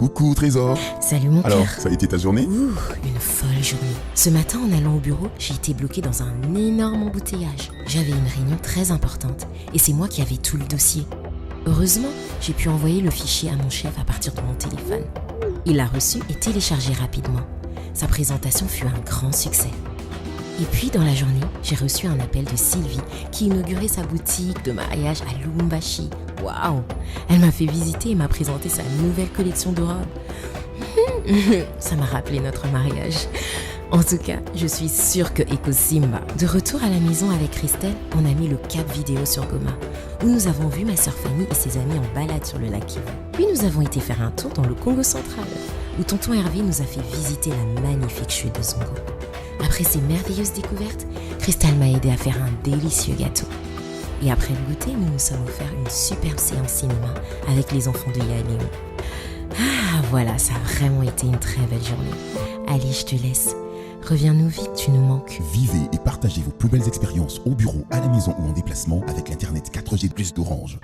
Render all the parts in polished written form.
Coucou Trésor. Salut mon Alors, cœur. ça a été ta journée? Ouh, une folle journée. Ce matin, en allant au bureau, j'ai été bloquée dans un énorme embouteillage. J'avais une réunion très importante et c'est moi qui avais tout le dossier. Heureusement, j'ai pu envoyer le fichier à mon chef à partir de mon téléphone. Il l'a reçu et téléchargé rapidement. Sa présentation fut un grand succès. Et puis, dans la journée, j'ai reçu un appel de Sylvie qui inaugurait sa boutique de mariage à Lubumbashi. Waouh! Elle m'a fait visiter et m'a présenté sa nouvelle collection de robes. Ça m'a rappelé notre mariage. En tout cas, je suis sûre que Echo Simba. De retour à la maison avec Christelle, on a mis le cap vidéo sur Goma, où nous avons vu ma sœur Fanny et ses amis en balade sur le lac Kivu. Puis nous avons été faire un tour dans le Congo central, où tonton Hervé nous a fait visiter la magnifique chute de Zongo. Après ces merveilleuses découvertes, Christelle m'a aidé à faire un délicieux gâteau. Et après le goûter, nous nous sommes offert une superbe séance cinéma avec les enfants de Yaya Léon. Ah voilà, ça a vraiment été une très belle journée. Allez, je te laisse. Reviens-nous vite, tu nous manques. Vivez et partagez vos plus belles expériences au bureau, à la maison ou en déplacement avec l'Internet 4G+ d'Orange.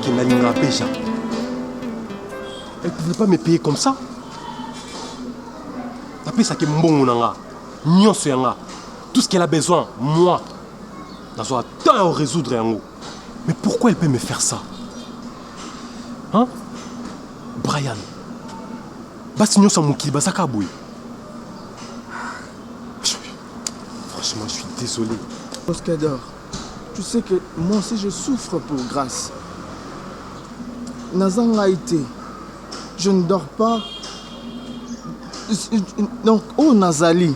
Qu'elle n'alignera déjà. Elle ne pouvait pas me payer comme ça. La paix, c'est que mon tout ce qu'elle a besoin, moi, dans un temps à résoudre en haut. Mais pourquoi elle peut me faire ça? Hein? Brian. Franchement, je suis désolé. Oscador, tu sais que moi aussi je souffre pour Grâce. Nazan a été. Je ne dors pas. Donc, oh Nazali,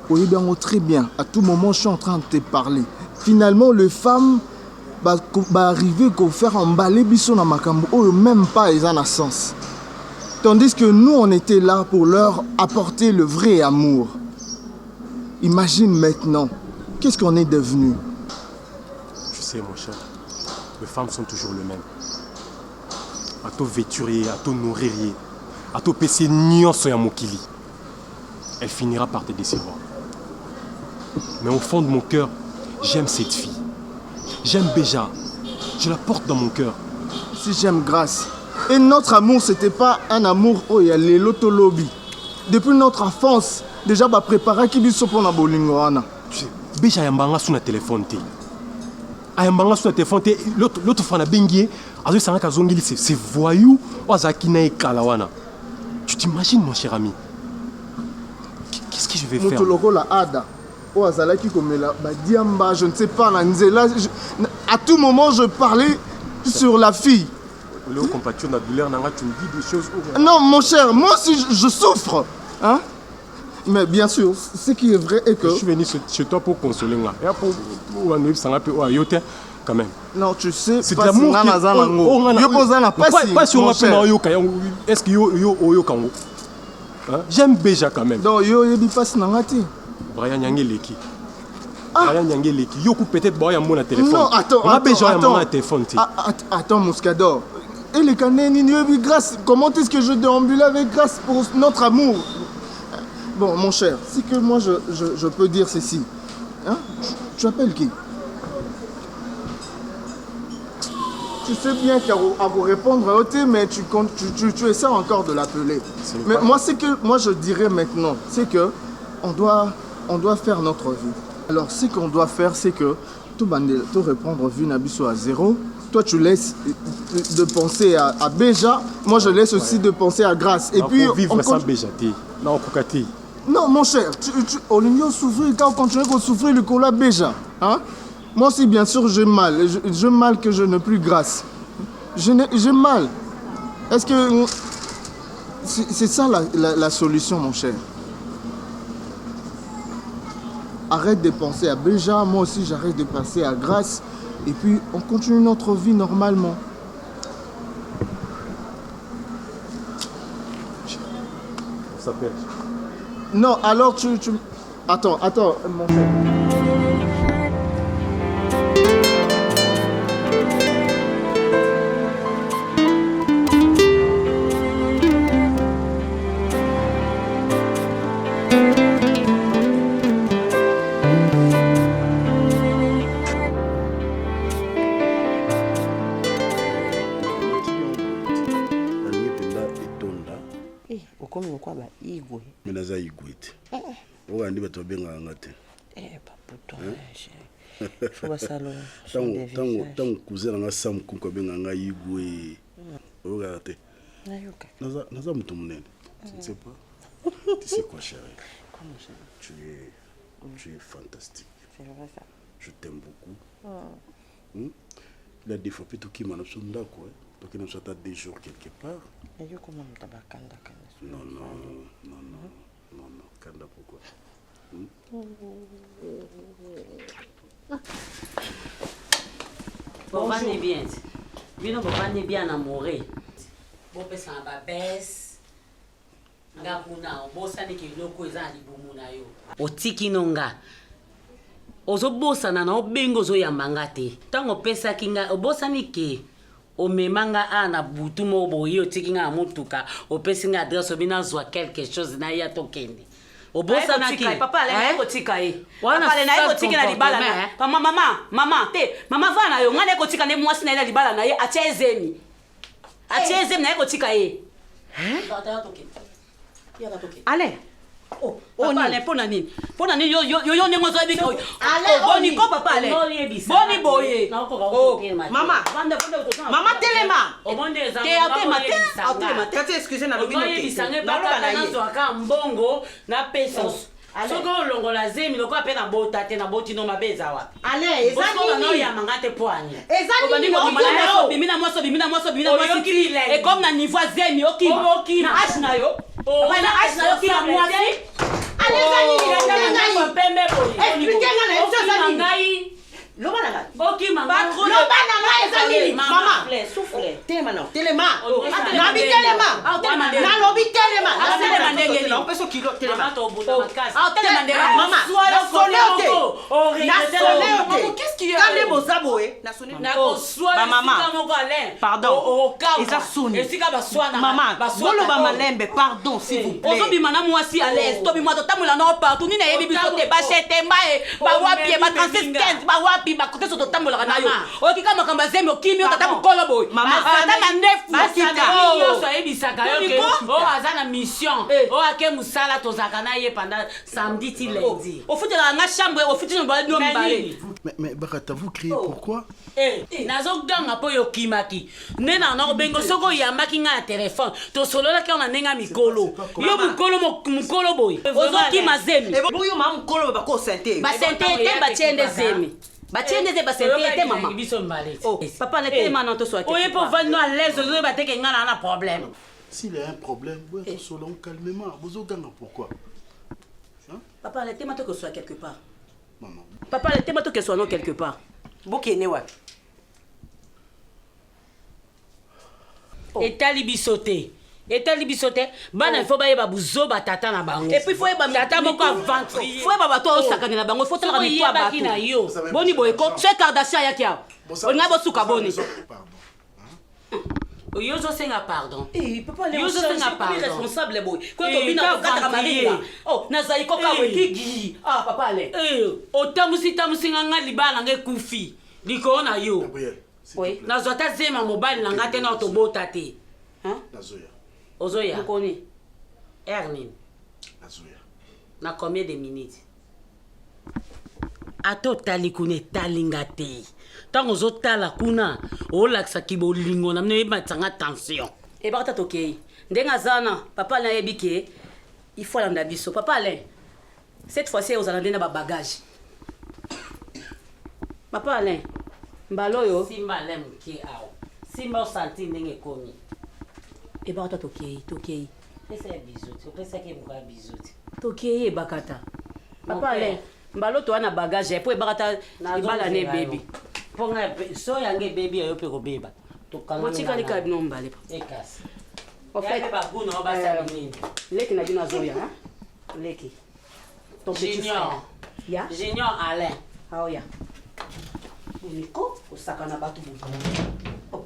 oui, bien, très bien. À tout moment, je suis en train de te parler. Finalement, les femmes va arriver à faire emballer Bisson dans Makambo, ou même pas ils en ont sens. Tandis que nous, on était là pour leur apporter le vrai amour. Imagine maintenant, qu'est-ce qu'on est devenu? Tu sais, mon cher, les femmes sont toujours les mêmes. À tout vêturier, à tout nourrir, à tout PC nyonso ya mokili. Elle finira par te décevoir. Mais au fond de mon cœur, j'aime cette fille. J'aime Béja. Je la porte dans mon cœur. Si j'aime Grâce. Et notre amour, c'était pas un amour où il y a les lotolobi. Depuis notre enfance, déjà bah préparer qui biso pour na bolingoana. Tu sais, Béja yambanga sur na téléphone té. Ayambanga sur na téléphone té, l'autre fois na bengié. C'est voyou. Tu t'imagines, mon cher ami? Qu'est-ce que je vais faire? Je ne sais pas. À tout moment, je parlais sur la fille. Tu me dis des choses. Non, mon cher, moi aussi, je souffre. Hein? Mais bien sûr, ce qui est vrai est que... Je suis venu chez toi pour consoler moi. Et pour quand même. Non, tu sais, c'est de l'amour qui... Est-ce que yo kango? J'aime Béja quand même. Non, yo passe nangati. Brian Yange Leki. Brian Yange Leki. Yo peut-être boire mon téléphone. Non, attends, Moscador. Et les canets, Grâce. Comment est-ce que je déambule avec Grâce pour notre amour? Bon, mon cher, c'est que moi je peux dire ceci. Hein? Tu appelles qui? Tu sais bien qu'à vous répondre à OT, mais tu essaies encore de l'appeler. Mais moi, c'est que moi je dirais maintenant, c'est que on doit faire notre vie. Alors, ce qu'on doit faire, c'est que tout reprendre vue Nabiso à zéro. Toi, tu laisses de penser à Béja. Moi, je laisse aussi de penser à Grâce. Et puis, vivre sans Béja. Non, mon cher, au lieu de souffrir, quand on continue à souffrir, le cola Béja. Hein? Moi aussi, bien sûr, j'ai mal. J'ai mal que je n'ai plus Grâce. J'ai mal. Est-ce que... C'est ça la solution, mon cher. Arrête de penser à Béja. Moi aussi, j'arrête de penser à Grâce. Et puis, on continue notre vie normalement. On s'appelle. Non, alors tu... Attends, mon cher. Eh, okomi quoi ba igwe. Menaza igwe te. Ogandi bato benga ngate. Paputo, chérie. Faut pas salon. Tango cousin nga Sam kunko benga nga igwe. Ogate. Nayoka. Naza mutu munene. Je ne sais pas. Tu sais quoi, chérie? Comment ça? Tu es fantastique. C'est vrai ça. Je t'aime beaucoup. Il a des fois plutôt qui m'a absorbé quoi. Donc il nous soit à des jours quelque part. Et yo comment tabakanda kana? Non, Kanda pourquoi? Bonjour. Bien. Bino bovandi bien amoureux. Bopesa ba bes. Nga kuna obosani ke loko eza libumu na yo. Otiki nonga. Ozobosana na obengo zo yambanga te. Tango pesa kinga obosani ke omemanga ana butu mo boyo otiki nga mutuka opesi nga adresse obina zwa quelque chose na ya tokende. Obosana ki papa ale na kotika e. Papa ale na kotika na libala na. Mama te. Mama vana yo ngane kotika ne mwasi na libala na ye achezemi. Achezemi na kotika e. Ale. Oh, papa ale pona nini? Pona nini yo nengo zo ebiko. Ale boni ko papa ale. Boni boye. Oh, mama. Mama telema. Ke atema te. Atema te. Kati excusez na lobino te. Baloba na ye. Aka mbongo na pesos. Soko longola zemi loko apena bota te na boti no mabeza wapi. Ale ezani no ya mangate poanye. Ezani no bimina moso. Et comme na niveau zemi oki. Na ash na yo. Papa na ash na yo ki na mwasi. Ale ezani pembe boye. Expliquez-moi na ezani. Loba na ngai. Boki mama. Loba na ngai ezali. Mama. Souffle. Telema non. Telema. Na bi telema. Na lobi telema. Na telema ndenge. Na peso kilo telema. To bunda makasi. Telema ndenge. Mama. Na soleote. Na soleote. Qu'est-ce qu'il y a? Kande bozabo e. Na soleote. Na ko swala mama. Pardon. Eza soni. Esika ba swana. Maman. Bolo ba malembe. Pardon s'il vous plaît. Ozo bimana mwasi à l'aise. To bimwa to tamola na partout. Ni na yebi biso te ba chete mbae. Ba wapi ba 36 ba wapi ba kote so to tamola na yo. Okika makamba zemi okimi o tata mukolo boy. Mama ata na ndefu okita. Yo so ebisaka yo ke. O azana mission. O ake musala to zakana ye pendant samedi ti lundi. Au foot de la chambre, au foot de la Mais Bakata, vous criez pourquoi? Nazo ganga po yo kimaki. Nena na bengo soko yambaki nga téléphone. To solola ke ona nenga mikolo. Yo mukolo boy. Ozo kima zemi. E boyo ma mukolo ba ko sente. Ba sente te ba tiende zemi. Ba tiende ze ba sente te mama. Biso mbale. Oh, papa le te manan to so ake. Oye po vano à l'aise zo ba te ke nga na problème. S'il y a un problème, vous êtes solo calmement. Vous avez pourquoi? Papa le te mato que soit quelque part. Maman. Papa le te mato que soit non quelque part. Bokene wa. Etali bisote. Bana faut ba yeba buzo ba tata na bango. Et puis faut yeba tata moko aventurier. Faut yeba bato osakana na bango, faut tala mi toi ba na yo. Boni boy ko ce Kardashian ya kia. Olinga bo suka boni. Yozo senga pardon. Papa le yozo senga pardon. Responsable boy. Ko to bina ko kata marina. Oh, nazai ko ka we kigi. Ah papa le. Otamusi nga libala nge kufi. Liko na yo. Oui, nazota zema mobile na ngate na otobota te. Hein? Nazoya. Ozoya. Mukoni. Ernin. Nazoya. Na combien de minutes? Ato tali kune talinga te. Tango zotala kuna, olaksa kibolingo na mne matanga tension. E ba tato kei. Ndenga zana, papa na ebike. Il faut landa biso. Papa Alain. Cette fois-ci aux alandena ba bagage. Papa Alain. Mbaloyo. Simba lem ki ao. Simba santi ndenge komi. E ba tato kei, to kei. Pesa ya bizuti, pesa ke muka bizuti. To kei e bakata. Papa Alain. Mbalo to ana bagage po e bakata ibala ne baby. Ponga so yange baby ayo pe ko beba. To kanga. Motika ni ka no mbale pa. Ekas. En fait, ba kuno ba sa nini. Leki na dina zoya, hein? Leki. Ton petit frère. Ya? Junior Alain. Ah ya. Uniko osakana batu butu. Oh.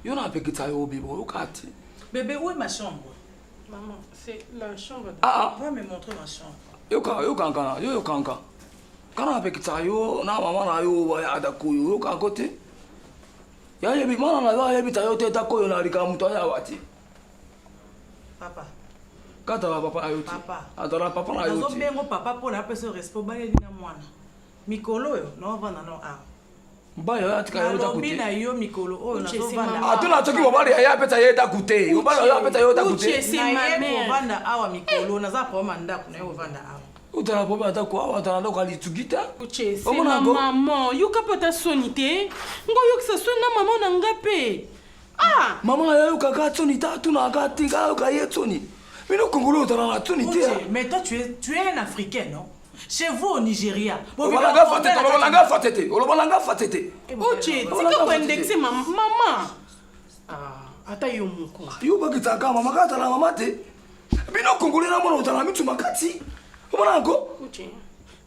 Yo na pekita yo bibo, yo kati. Bébé, où est ma chambre? Maman, c'est la chambre. Va me montrer ma chambre. Yo kanka, yo kanka. Kana pekita yo na mama na yo ya adako yo kankote. Ya yebi mana na yo yebi ta yo te tako yo na rika muto ya wati. Papa. Kata wa papa ayoti. Papa. Adora papa na ayoti. Nazo bengo papa pour la personne respect bayeli na mwana. Mikolo yo no vana no a. Mbayo ya tika yo takute. Lobina yo mikolo oyo nazo vana. Atuna toki mobali ya peta ye takute. Mobali ya peta yo takute. C'est ma mère. Vanda awa mikolo naza pa mandako na yo vanda awa. Utala popa atako awa tana ndo kali tugita. Uche, c'est ma maman. Yuka pota sonite. Ngo yoksa sona maman na ngape. Ah! Maman yo kaka sonita tuna akati ka ka ye soni. Mino Congolais utala na sonite. Mais toi tu es un Africain, non? Chez vous au Nigeria. Olobanga fatete. Uche, tika ko indexer maman. Ah, ata yo moko. Yo bakitaka mama kata na mama te. Mino Congolais na mona utala mitu makati. Mona ngo. Uche.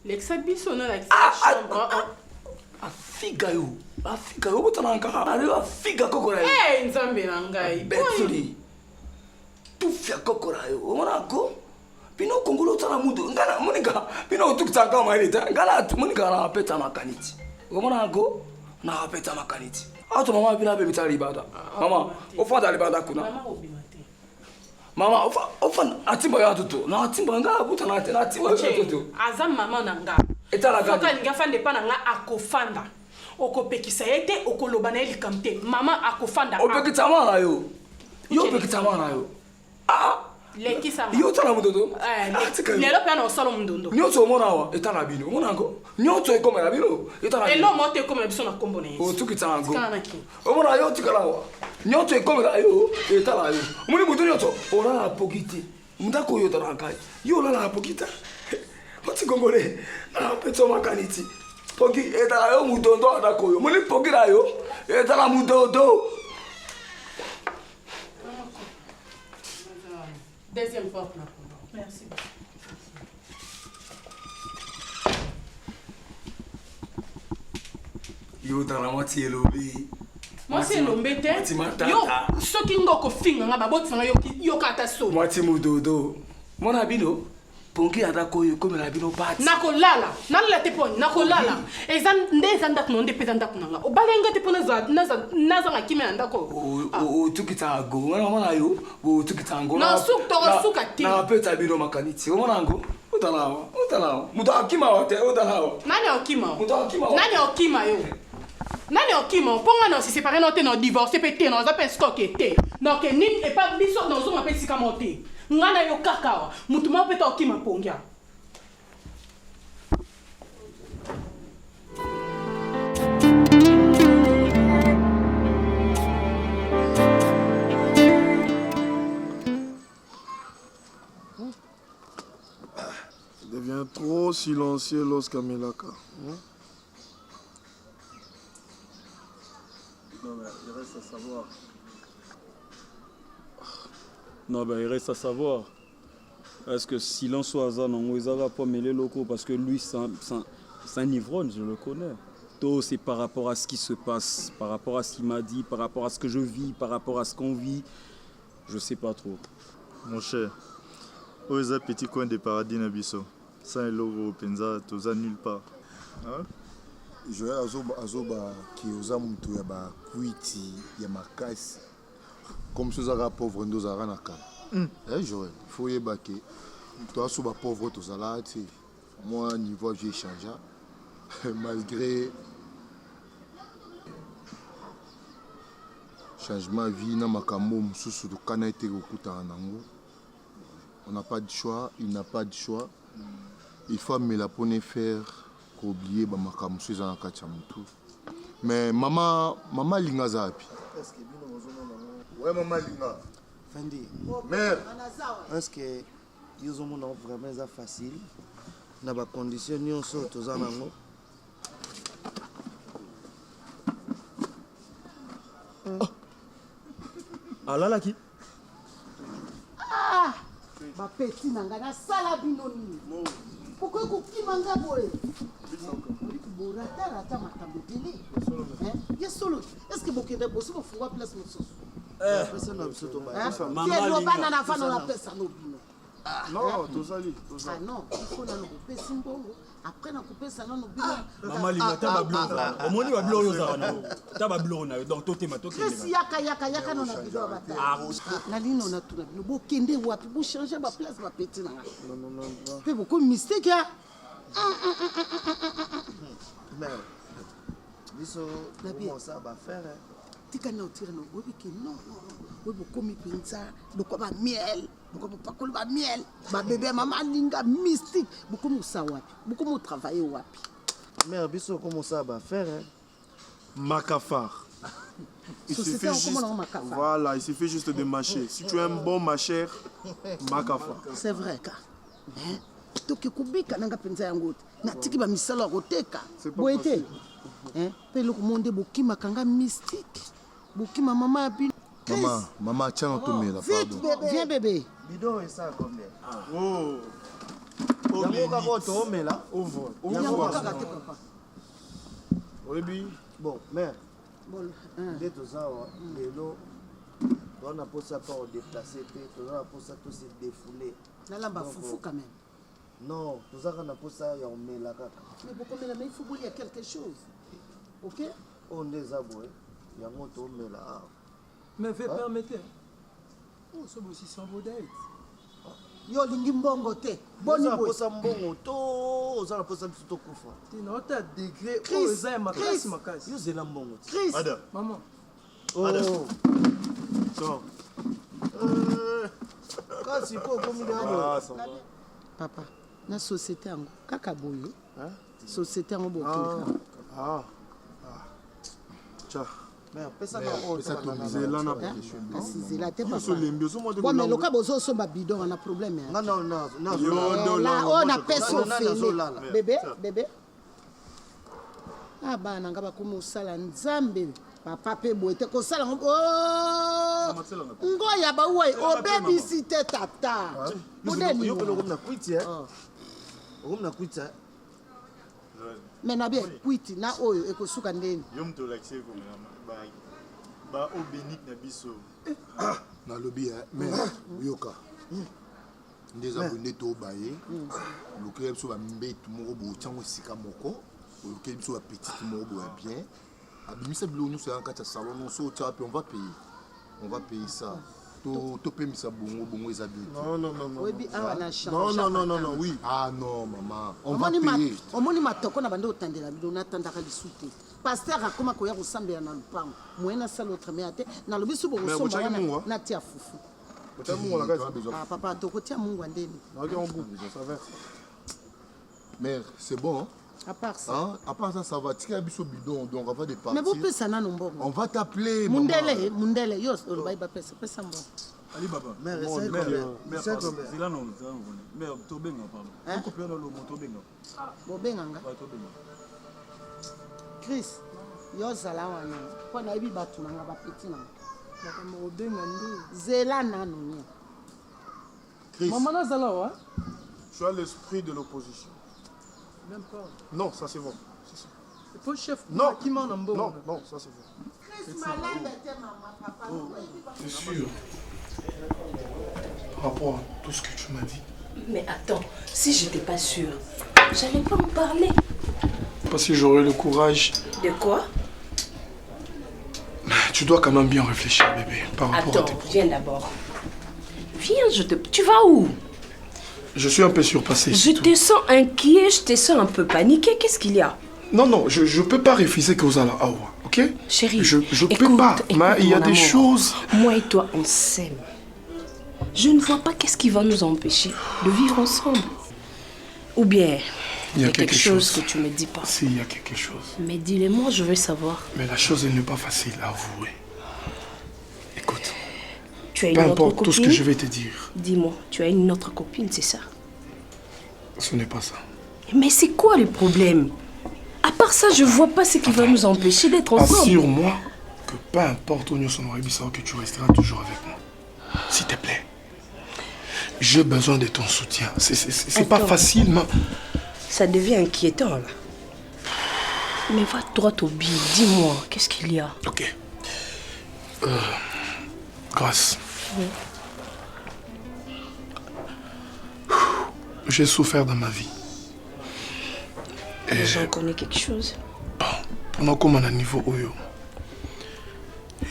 Lexa biso na like chambre. Afiga yo botana nka. Ari afiga kokora yo. Eh, nzambe na ngai. Betsuri. Tufia kokora yo. Mona ngo. Bino Congolais utala mudu. Ngana monika. Bino tukitaka mailita. Ngana monika na peta makaniti. Mona ngo na peta makaniti. Ato mama bina be bitali bada. Mama, ofanda libada kuna. Mama obimate. Mama, ofan atimba ya tutu. Na atimba nga butana te na atimba ya tutu. Azam mama na nga. Etala gadi. Foka ninga fande pa na nga akofanda. Okopekisa yete okoloba na elikamte. Mama akofanda. Opekita mana yo. Yo pekita mana yo. Ah. Lekisa mama. Yo tala mudodo. Lelo pe na osalo mundondo. Nyoto mona wa etala bino. Mona ngo. Nyoto ekoma na bino. Etala. Elo mote ekoma biso na kombo na Yesu. O tukita ngo. Kana ki. O mona yo tikala wa. Nyoto ekoma na yo etala yo. Muni mudo nyoto. Ora na pokiti. Mundako yo tala kai. Yo la na pokita. Oti Congolais. Na peto makaniti. Poki etala yo mudondo adako yo. Muni pokira yo. Etala mudondo. Deuxième porte na kombo. Merci. Yo tala moti elobi. Mwasi elombe te. Yo soki ngoko finga nga babotisa yo kata so. Mwati mudodo. Mona bino. Pongi adako yo komela bino pati. Nakolala. Nalala te poni. Nakolala. Eza ndeza ndako nonde peza ndako nanga. Obalenga te pona naza ngakime na ndako. O tukita go. Mona yo. O tukita ngo. Na suka te. Na peta bino makaniti. Mona ngo. Utalawa. Muda akima wate utalawa. Nani okima? Muda akima. Nani okima yo? Nani okima? Ponga no si séparé no te no divorcer pété no za pe stocké te. Donc nin et pas biso no zo mapesi kama te. Ngana yo kakawa. Mutu ma peta okima pongia. Il devient trop silencieux lorsqu'Amelaka. Non, mais il reste à savoir. Non, ben il reste à savoir. Est-ce que silence ou hasard, non, ils n'avaient pas mêlé locaux parce que lui, c'est un ivrogne, je le connais. Tout, c'est par rapport à ce qui se passe, par rapport à ce qu'il m'a dit, par rapport à ce que je vis, par rapport à ce qu'on vit. Je sais pas trop. Mon cher, où est ce petit coin de paradis Nabiso? Sans le logo Penza, tu n'as nulle part. Hein? Joël azoba qui oza mutu ya ba kuiti ya makasi comme ça za pauvre ndo za ranaka eh Joël faut yeba que toi so ba pauvre to zala ti moi niveau j'ai changé malgré changement vie na makambo mususu to kana été okuta nango on n'a pas de choix, il n'a pas de choix, il faut me la ponner faire oublier ba makambo za na kacha mutu mais mama linga zapi est-ce que bino mozomona ouais mama linga Fendi mère est-ce que yo mona vraiment ça facile na ba condition nyonso toza nango alala ki ba petit nanga na sala bino ni Pourquoi tu m'as envoyé? Est-ce que vous avez besoin de faire place non, tozali. Ah non, il faut couper Simbongo. Après, on couper ça, on Maman, il y a bleu. Au moins, il y a bleu. Il y a bleu. Donc, tout est mato. Yaka, non, on a tout. Vous kende wapi, vous changez ma place, ma petite. Non. C'est beaucoup de mystère. Mais, comment ça va faire? Tika na otira no bobi ke non we bokomi penza bokoba miel bokoba pakolo ba miel ba bébé maman linga mystique bokomi ça wapi bokomi travailler wapi mais biso comment ça va faire Macafar. Il suffit juste, voilà, il suffit juste de mâcher. Si tu es un bon mâcheur, Macafar. C'est vrai ka. Toki kubika nanga penza yango na tiki ba misalo roteka. Boete. Pe le monde bokima kanga mystique. Bokima maman a bin. Maman, tiens, on te met là, pardon. Viens bébé. Bidon et ça combien? Oh. Bon, mais dès tout ça, on a pour ça pour déplacer, on a pour ça tout se défouler. Nalamba foufou quand même. Non, tout ça on a pour ça on met la carte. Mais pourquoi mais il faut qu'il y a quelque chose. OK? On est aboué. Il y a mon tour mais là. Mais fais permettre. Oh, ça aussi sans bodette. Yo lingi mbongo te. Boni boy. Posa mbongo to, za na posa msuto kufa. Tino ta degré o za makasi makasi. Yo zela mbongo. Chris. Maman. Oh. So. Kasi po komi Papa, na société yango kaka boye. Hein? Société yango bokinga. Tiens. Mais pesa na zela na zela te papa. Bon mais loka bozo so ba bidon on a problème. Non. Là on a personne fait. Bébé. Ah ba nanga ba komo sala nzambe. Papa pe boete ko sala oh. Ngoya ba we o baby cité tata. Yo pelo comme na kwiti na kwiti. Mais na bien kwiti na oyo ekosuka ndeni. Yo mto laxé comme ba o bénik na biso. Na lobby mais yoka. Ndeza bonne to baye. Loké biso ba mbetu moko bo tsango sika moko. Loké biso ba petite moko bo bien. Abimisa bilo nous c'est en quatre salon nous so tia puis on va payer ça. To payer misa bongo ezabi. Non. Oui bi awa na change. Non, oui. Ah non maman, on va payer. On moni matoko na bande otandela bilo na tandaka lisute. Pasteur akoma ko ya kosambela na lupango. Moyena sala autre mais ate na lobiso bo kosomba na tia fufu. Ota mungu la kazi. Ah papa toko tia mungu ndeni. Na on bout ça va. Mère, c'est bon. À part ça. Hein? À part ça, ça va. Tu as biso bidon, donc on va départir. Mais vous pouvez ça non bon. On va t'appeler. Mundele, yo, on va pesa bon. Ali baba. Mais c'est combien? C'est là non, mais to benga pardon. On copie dans le moto benga. Bo benga nga. Chris, yo zala wana. Kwa na ibi batu nga ba petit na. Baka mo benga ndo. Zela nanu ni. Chris. Maman na zala wa? Tu as l'esprit de l'opposition. Même pas. Non, ça c'est bon. C'est pas chef. Non, qui m'en embo. Non, ça c'est bon. Chris malade était maman, papa. C'est sûr. Par rapport à tout ce que tu m'as dit. Mais attends, si j'étais pas sûre, j'allais pas en parler. Parce que j'aurais le courage. De quoi? Tu dois quand même bien réfléchir, bébé, par rapport à tes problèmes. Viens d'abord. Viens, Tu vas où? Je suis un peu surpassé. Je te sens inquiet, je te sens un peu paniqué. Qu'est-ce qu'il y a? Non, je peux pas refuser que vous allez à Awa, ok? Chérie, je peux pas. Mais il y a des choses. Moi et toi, on s'aime. Je ne vois pas qu'est-ce qui va nous empêcher de vivre ensemble. Ou bien, il y a quelque chose que tu me dis pas. Si, il y a quelque chose. Mais dis-le-moi, je veux savoir. Mais la chose n'est pas facile à avouer. Écoute. Tu as une peu autre importe copine? Tout ce que je vais te dire. Dis-moi, tu as une autre copine, c'est ça? Ce n'est pas ça. Mais c'est quoi le problème? À part ça, je vois pas ce qui va nous empêcher d'être ensemble. Assure-moi que peu importe où nous sommes, que tu resteras toujours avec moi. S'il te plaît. J'ai besoin de ton soutien. C'est pas facile, mais... Ça devient inquiétant, là. Mais va droit au but, dis-moi, qu'est-ce qu'il y a? Ok. Grâce. Oui. J'ai souffert dans ma vie. Et j'en connais quelque chose. Pendant qu'on est à niveau Oyo,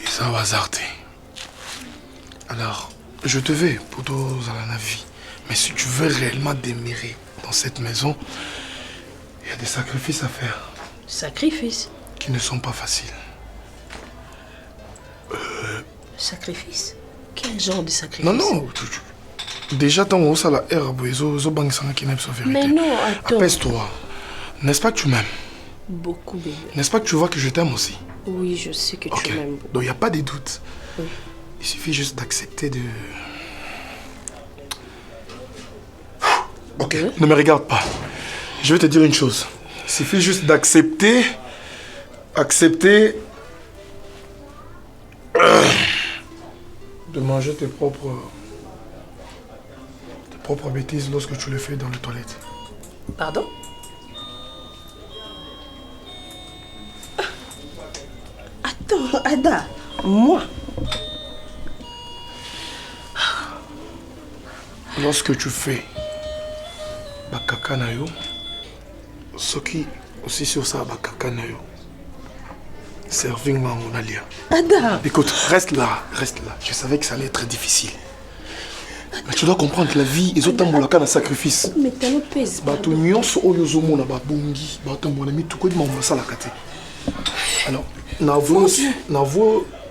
ça va hasarder. Alors, je te vais pour tous à la vie. Mais si tu veux réellement demeurer dans cette maison, il y a des sacrifices à faire. Sacrifices? Qui ne sont pas faciles. Sacrifices? Quel genre de sacrifice? Non. Déjà, tant que ça la herbe, mais non, attends. Apaise-toi. N'est-ce pas que tu m'aimes? Beaucoup, bébé. N'est-ce pas que tu vois que je t'aime aussi? Oui, je sais que tu m'aimes beaucoup. Donc il n'y a pas de doute. Oui. Il suffit juste d'accepter de... Ok, ne me regarde pas. Je vais te dire une chose. Il suffit juste d'accepter... de manger tes propres bêtises lorsque tu le fais dans les toilettes. Pardon? Attends, Ada, moi. Lorsque tu fais bakaka na yo, ce qui aussi sur ça bakaka na yo, serving mangonalia. Ada. Écoute, reste là. Je savais que ça allait être très difficile. Mais tu dois comprendre que la vie, ils ont tant de sacrifice. Mais t'as le pèse. Bato nyonso oyo zomo na babongi, bato mon ami tout quoi de ça la kate. Alors, n'avoue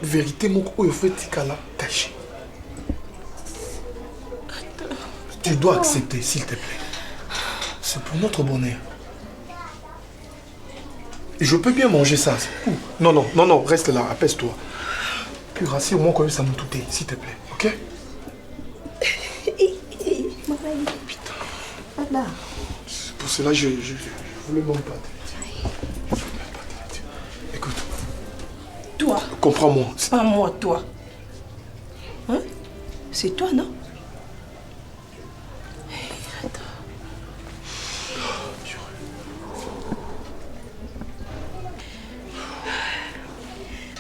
vérité mon oyo fait tikala caché. Tu dois accepter, s'il te plaît. C'est pour notre bonheur. Et je peux bien manger ça. Non, reste là, apaise-toi. Puis rassure-moi quand ça me toutait, s'il te plaît, ok? Putain. C'est pour cela que je voulais même pas te le dire. Écoute. Toi. Comprends-moi. Pas moi, toi. Hein? C'est toi, non?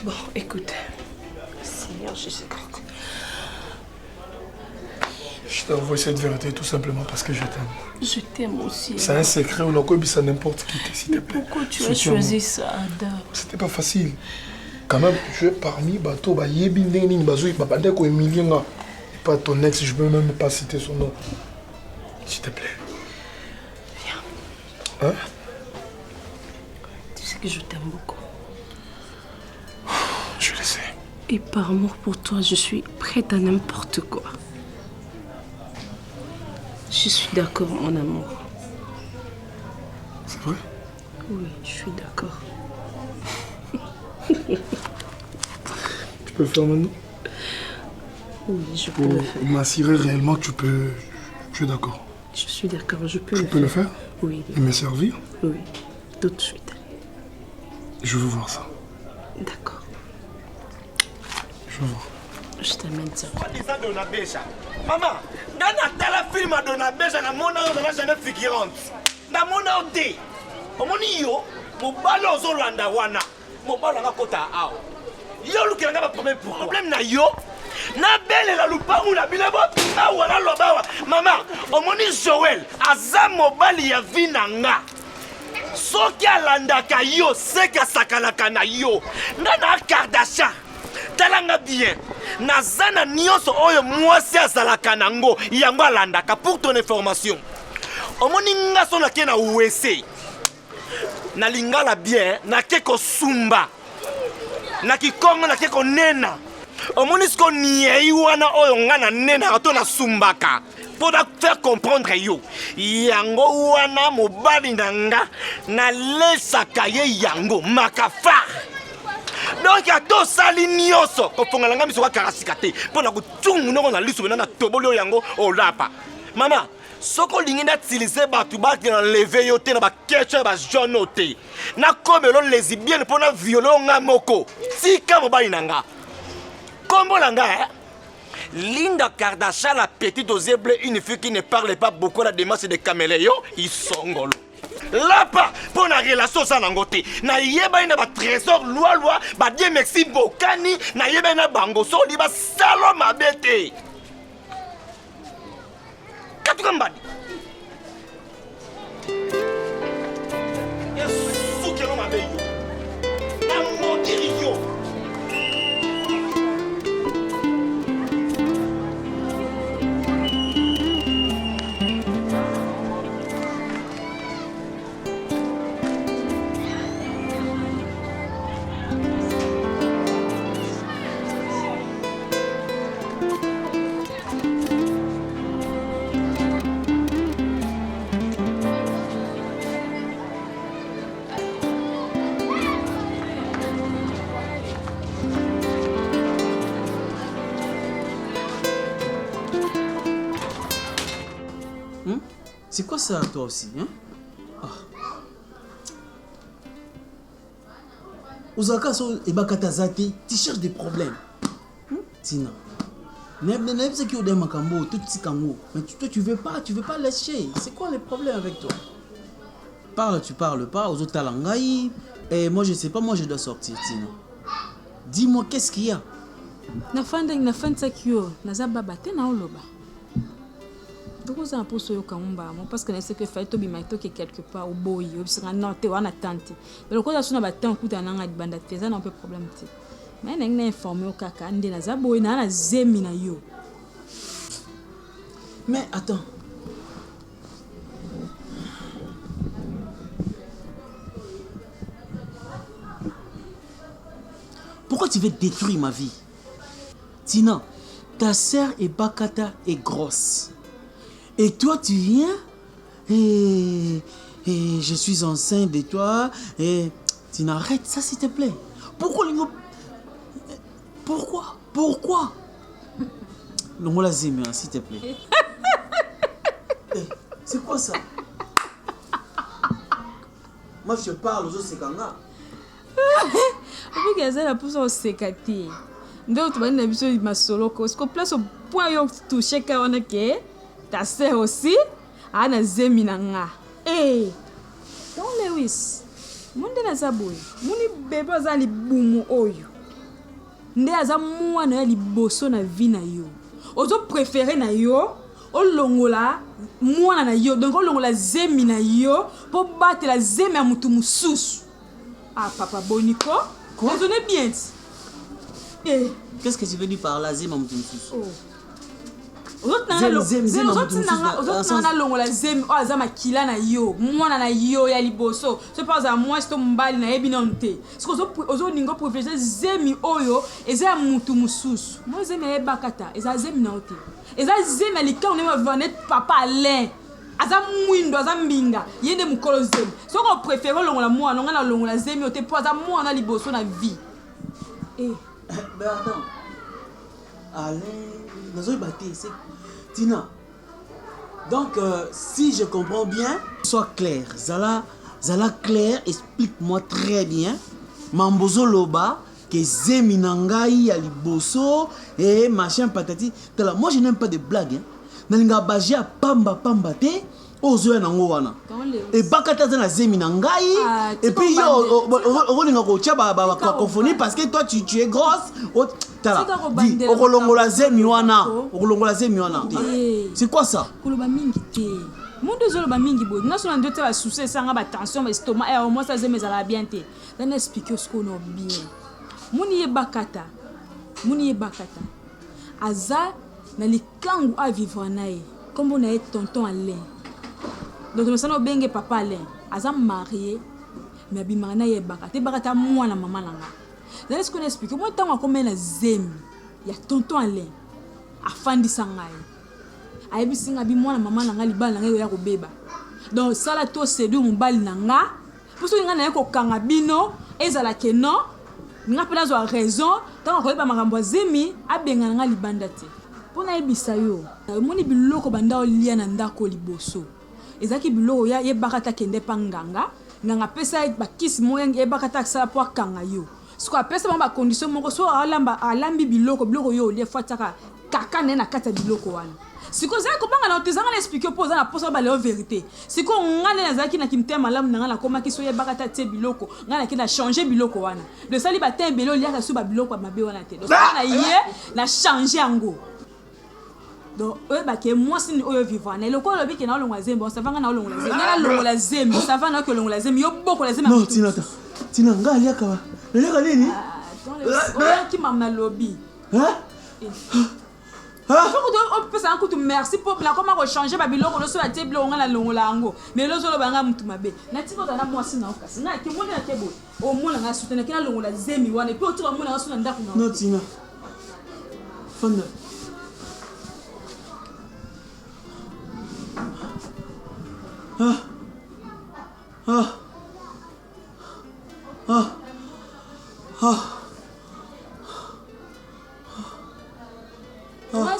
Bon, écoute. Seigneur Jésus-Christ. Je t'envoie cette vérité tout simplement parce que je t'aime. Je t'aime aussi. C'est un secret, on a quoi ça n'importe qui, s'il te plaît. Pourquoi tu as choisi ça, Ada? C'était pas facile. Quand même, tu es parmi bateau, bah yebi ndeni bazo, bah bandé ko Emilia, pas ton ex, je peux même pas citer son nom. S'il te plaît. Viens. Hein? Tu sais que je t'aime beaucoup. Je le sais. Et par amour pour toi, je suis prête à n'importe quoi. Je suis d'accord, mon amour. C'est vrai? Oui, je suis d'accord. Tu peux le faire maintenant? Oui, je peux le faire. Pour m'assurer réellement que tu es d'accord. Je suis d'accord, je peux le faire. Tu peux le faire? Oui. Et me servir? Oui, tout de suite. Je veux voir ça. D'accord. Je veux voir. Je t'amène ça. Maman, dans la film à Donabéja, na mona on n'a jamais figurante. Na mona ode. Omoni yo, mo balo zolanda wana. Mo balo nga kota ao. Yo lukanga ba problème na yo. Na belle la lupangu na bilabo na wala lobawa. Maman, omoni Joël, aza mobali ya vinanga. Soki alandaka yo, seka sakalaka na yo. Ngana Kardashian. Talanga bien. Nazana nyonso oyo mwasi azalaka nango yango alandaka pour ton information. Omoni nga so na ke na USA. Na lingala bien na ke ko sumba. Na kikongo na ke ko nena. Omoni sko niei wana oyo nga na nena to na sumbaka. Pour faire comprendre yo. Yango wana mobali nanga na lesaka ye yango makafar. Donc à tout sali nyoso ko fonga langa miso ka karasikate pona ko tungu noko na liso na tobolo yango olapa. Mama, soko lingi na utiliser batu ba ki na lever yo te na ba kecha ba jaune te. Na komelo lesbienne pona violer nga moko. Sika mobali nanga. Kombo langa Linda Kardashian, la petite aux yeux bleus, une fille qui ne parle pas beaucoup la démarche de caméléon, ils sont ngolo. Là-bas, pour la relation sans l'angoté, na yeba ina ba trésor loi, ba die merci bokani, na yeba ina bango so li ba salon ma bête. Katukambadi. Yesu kelo ma beyo. Na modirio. C'est quoi ça, toi aussi, hein? Ozaka so ebakata zate, tu cherches des problèmes. Tina. Neb c'est qui au makambo, tout petit kango. Mais toi tu veux pas lâcher. C'est quoi les problèmes avec toi? Tu parles pas aux autres talangai. Et moi je sais pas, moi je dois sortir, Tina. Dis-moi qu'est-ce qu'il y a? Na fanda kyo, naza baba te na oloba. Donc ça pour ce kamumba, parce que c'est que fait to bimaito que quelque part au boy, obsera note wana tante. Mais le cosa suna batan kuta nanga banda teza na peu problème te. Mais nanga informé au kaka ndé na za boy na zemi na yo. Mais attends. Pourquoi tu veux détruire ma vie? Tina, ta sœur Ebakata est grosse. Et toi, tu viens et je suis enceinte de toi et Tina, arrête ça s'il te plaît. Pourquoi Non, la zémé, s'il te plaît. C'est quoi ça? Moi, je parle aux autres, c'est Kanga. Avec la pousse au sécati. D'autres, on a besoin de ma solo. Parce qu'on place au point où tu touches quand on est que ta sœur aussi, Anna Zeminanga. Eh, Don Lewis, mon de la zaboui, mon bébé a li boumou oyo. Nde aza mwa na li bosso na vie na yo. Ozo préféré na yo, o longola mwa na yo. Donc o longola zemi na yo pour battre la zemi à mutu mususu. Ah papa Boniko, quoi? Vous êtes bien. Eh, qu'est-ce que tu veux dire par la zemi à mutu mususu? Ozot nanga longola zemi o azama kila na yo mwana na yo ya liboso so pas za moi sto mbali na yebi nonte siko ozo ningo professeur zemi oyo eza mutu mususu mo zemi e bakata eza zemi na ote eza zemi alika on va vanet papa Alain aza mwindo aza mbinga yende mukolo zemi soko préférer longola mwana nga na longola zemi ote po aza mwana liboso na vie. Eh mais attends Alain c'est Tina. Donc, si je comprends bien, sois clair. Zala clair, explique-moi très bien. Mambozo loba, que zeminangai aliboso et machin patati. Moi, je n'aime pas de blagues. Nalinga bagia pamba te. Ozo na ngwana. Et bakata na zeminangai. Et puis yo, olinga ko tchaba ba cacophonie parce que toi tu es grosse. Tala, dis, okolongola zemi wana. C'est quoi ça? Koloba mingi te. Monde zoloba mingi bo. Na so na ndote ba souci sanga ba tension ba estomac et au moins ça zemi za la bien te. Dan expliquer ce qu'on a bien. Muni bakata. Aza na likangu a vivre nae. Comme on a tonton Alain. Donc nous sommes bien papa Alain. Aza marié. Mais bimana ye bakata. Bakata mwana maman langa. Là, ce qu'on explique, moi, tant qu'on met la zemi, il y a tonton Alain, à Fandi Sangai. A ebi singa bi moi, maman nanga libal nanga ya robeba. Donc ça là, toi c'est du mbal nanga. Pour ceux qui n'ont pas kanga bino, ezala ke non, n'a pas la raison. Tant qu'on ba makambo zemi, abenga nanga libandate. Pour na ebi sayo, moni biloko banda olia na ndako liboso. Ezaki biloko ya ye bakata kende panganga, nanga pesa ba kiss moyen ye bakata sala po kanga yo. Ce qu'on appelle ça ma condition mon so alambi biloko yo les fataka kaka na kata biloko wana. Siko za ko banga na tezanga na expliquer poza na posa ba la vérité. Siko ngane na zaki na kimte malamu na ngana koma ki soye bakata te biloko, ngana ki na changer biloko wana. Le sali ba te belo lia ka su ba biloko ba mabe wana te. Donc na yé na changer ango. Donc eux ba ke moi si oyo vivant na loko lobi ke na longa zembo, ça va ngana longa zembo. Na longa zembo, ça va na ke longa zembo yo boko la zembo. Non, Tina nga lia ka. Lia ka nini? Qui m'a lobby. Hein? On peut ça un merci pour la comment changer babilo ko so ate blo ngala longola ngo mais lo so lo banga mtu mabe na tiko na moi sina okasi na ke mona ke bo o mona nga soutenir ke na longola zemi wana pe otu mona nga suna ndako na non Tina fanda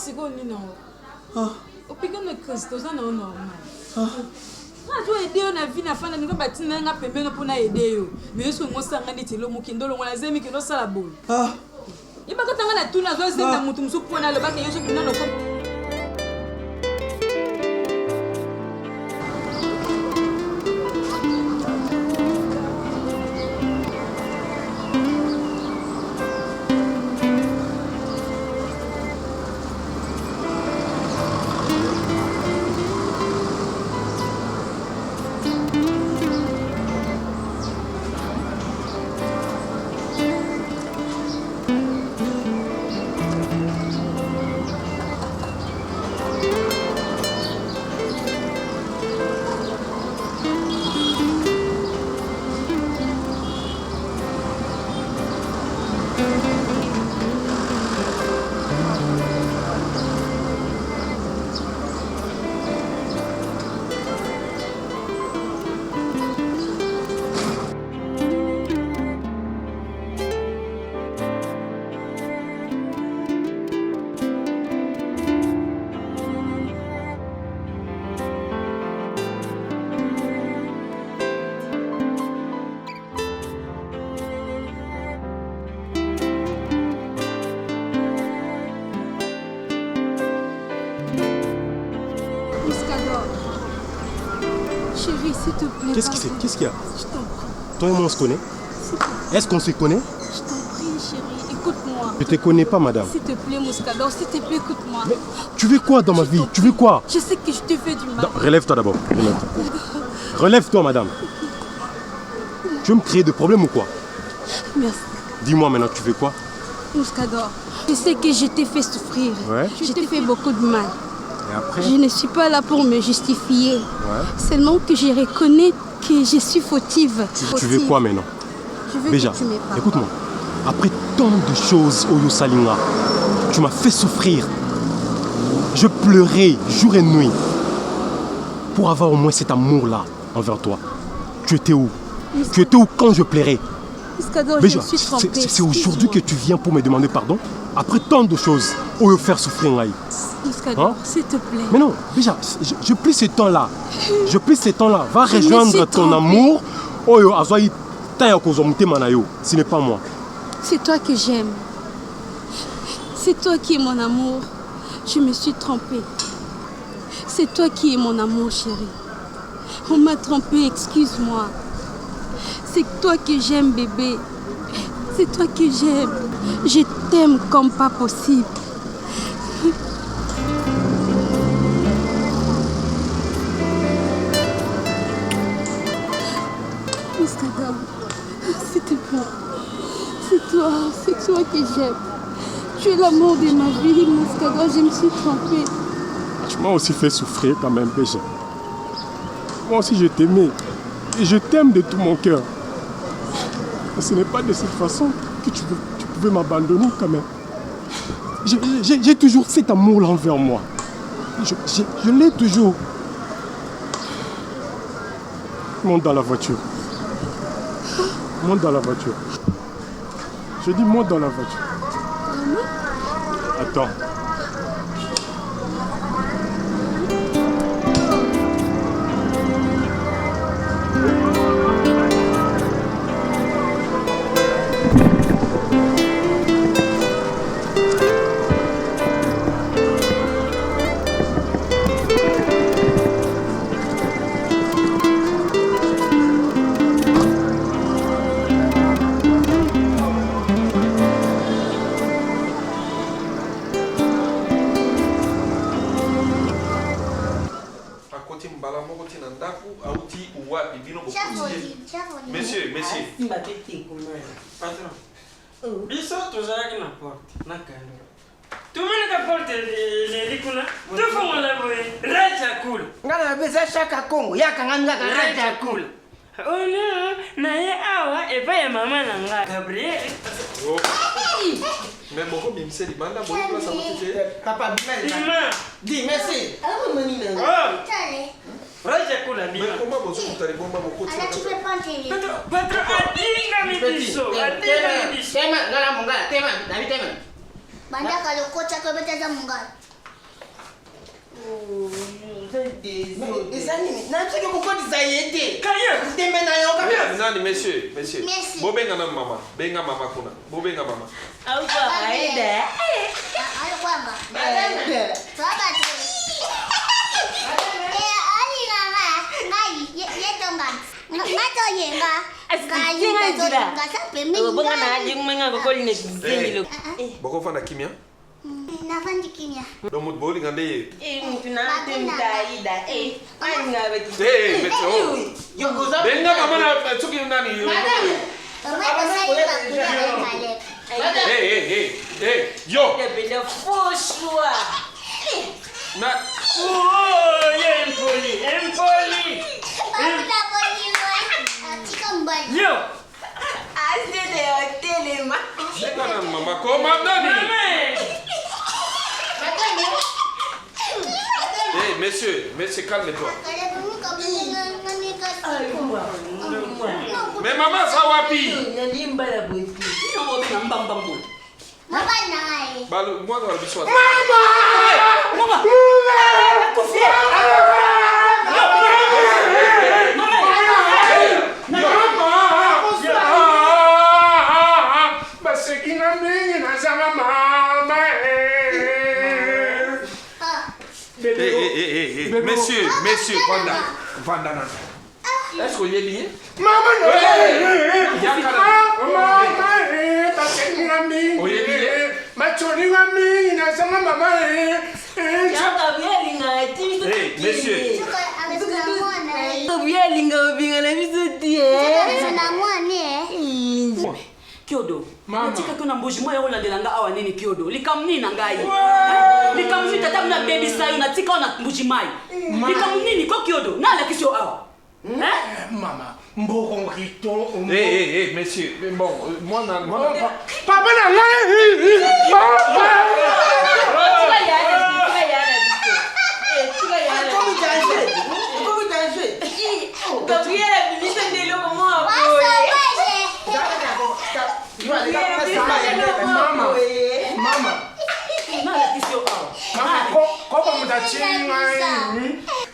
C'est quoi le nom? Au piquant de Christ, ça non normal. Ah, toi aider on a vu na fana ninga batina nga pembeno pona aider yo. Mais est-ce que moi ça ngani telo mukindo lo ngala zemi ke no sala bol. Ah. Iba ka tanga na tuna zo zenda mutu musu pona lo baka yeso kina no ko. Chérie, s'il te plaît. Qu'est-ce qu'il y a? Je t'en prie. Toi et moi on se connaît? Est-ce qu'on se connaît? Je t'en prie, chérie, écoute-moi. Je te connais pas, madame. S'il te plaît, Moscador, s'il te plaît, écoute-moi. Mais tu veux quoi dans ma vie? Tu veux quoi? Je sais que je te fais du mal. Non, relève-toi d'abord. Relève-toi, madame. Tu veux me créer de problèmes ou quoi? Merci. Dis-moi maintenant, tu veux quoi? Moscador, je sais que je t'ai fait souffrir. Ouais. Je t'ai fait beaucoup de mal. Et après? Je ne suis pas là pour me justifier. Ouais. Seulement que je reconnais que je suis fautive. Tu veux quoi maintenant? Je veux Déjà, que tu m'épardonnes. écoute-moi. Après tant de choses, Oyo Salinga, tu m'as fait souffrir. Je pleurais jour et nuit pour avoir au moins cet amour-là envers toi. Tu étais où? Tu étais où quand je pleurais? Moscador, Déjà, je me suis trompée. c'est aujourd'hui que tu viens pour me demander pardon? Après tant de choses, Oyo faire souffrir Ngaï. Moscador, Hein? s'il te plaît. Mais non, déjà, je plie ce temps-là. Je plie ce temps-là. Va Je me rejoindre suis ton trompée. amour. Oyo, Azoï, Taya Kozomute Manayo. Ce n'est pas moi. C'est toi que j'aime. C'est toi qui es mon amour. Je me suis trompée. C'est toi qui es mon amour, chérie. On m'a trompée, excuse-moi. C'est toi que j'aime, bébé. C'est toi que j'aime. Je t'aime comme pas possible. Moscador, s'il te plaît. C'est toi que j'aime. Tu es l'amour de ma vie, Moscador, je me suis trompée. Tu m'as aussi fait souffrir quand même, Béja. Moi aussi, je t'aimais. Et je t'aime de tout mon cœur. Mais ce n'est pas de cette façon que tu pouvais m'abandonner quand même. J'ai toujours cet amour-là envers moi. Je l'ai toujours. Monte dans la voiture. Monte dans la voiture. Je dis monte dans la voiture. Attends. ti mbala moko ti na ndaku auti uwapi bino Monsieur. Patron. Biso tozalaki na porte na kando. Tumene ka porte le kuna. Tufongola boye. Raja cool. Ngala beza shaka Kongo yakanga ngaka Raja cool. Oh no, na ye awa e pa ya mama na nga Gabriel. Mais moko bimse di banda boye place à moté. Papa dis merci. Oh, Raja cool abi. Mais comment vous utali bomba boko ti. Patron, adinga mi biso. Tema ngala mungala, tema, na tema. Banda kalau kocha ko beta za mungala. Nani, monsieur. Bobenga na mama. Benga mama kuna. Bobenga mama. Aida. Kwamba. Boko fana kimia? Nafanya kimia. Domo boli ngande ye. Benga mama na tuki nani? Yo. Na. Oh, empoli. Yo. Asde hotel ma. Sikana mama ko nani? Monsieur, calme-toi. Mais maman, ça va pire. Moi, dans le bichon. Monsieur, Vandana. Est-ce que vous avez bien? Maman, Kyodo, natika kuna mboji moya olandelanga awa nini Kyodo? Likamuni na ngai. Likamuni tata mna baby sayo natika ona mboji mai. Likamuni ko Kyodo, na la kisio awa. Maman, mboko rito. Monsieur, bon, moi Papa na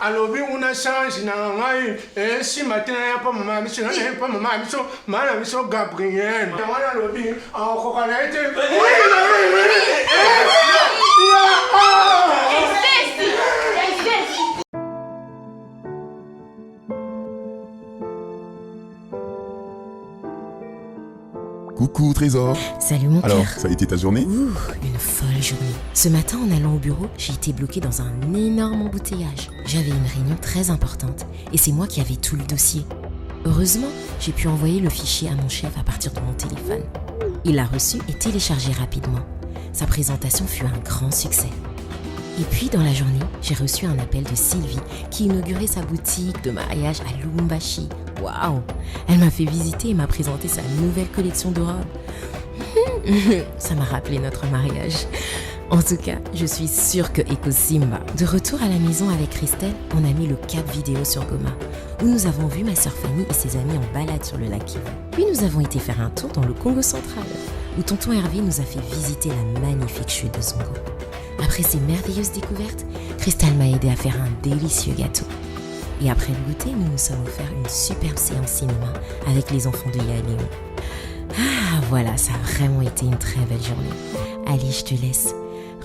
alobi una change na ngai si matin ya pa mama miso na pa mama miso mana miso Gabriel wana alobi ko kana ete Coucou Trésor. Salut mon cœur. Alors, ça a été ta journée? Une folle journée. Ce matin, en allant au bureau, j'ai été bloquée dans un énorme embouteillage. J'avais une réunion très importante et c'est moi qui avais tout le dossier. Heureusement, j'ai pu envoyer le fichier à mon chef à partir de mon téléphone. Il l'a reçu et téléchargé rapidement. Sa présentation fut un grand succès. Et puis, dans la journée, j'ai reçu un appel de Sylvie qui inaugurait sa boutique de mariage à Lubumbashi. Waouh! Elle m'a fait visiter et m'a présenté sa nouvelle collection de robes. Ça m'a rappelé notre mariage. En tout cas, je suis sûre que Eco Simba. De retour à la maison avec Christelle, on a mis le cap vidéo sur Goma, où nous avons vu ma sœur Fanny et ses amis en balade sur le lac Kivu. Puis nous avons été faire un tour dans le Congo central, où tonton Hervé nous a fait visiter la magnifique chute de Zongo. Après ces merveilleuses découvertes, Christelle m'a aidé à faire un délicieux gâteau. Et après le goûter, nous nous sommes offert une superbe séance cinéma avec les enfants de Yaléon. Ah voilà, ça a vraiment été une très belle journée. Allez, je te laisse.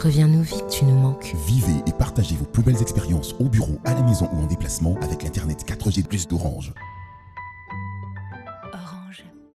Reviens-nous vite, tu nous manques. Vivez et partagez vos plus belles expériences au bureau, à la maison ou en déplacement avec l'Internet 4G+ d'Orange.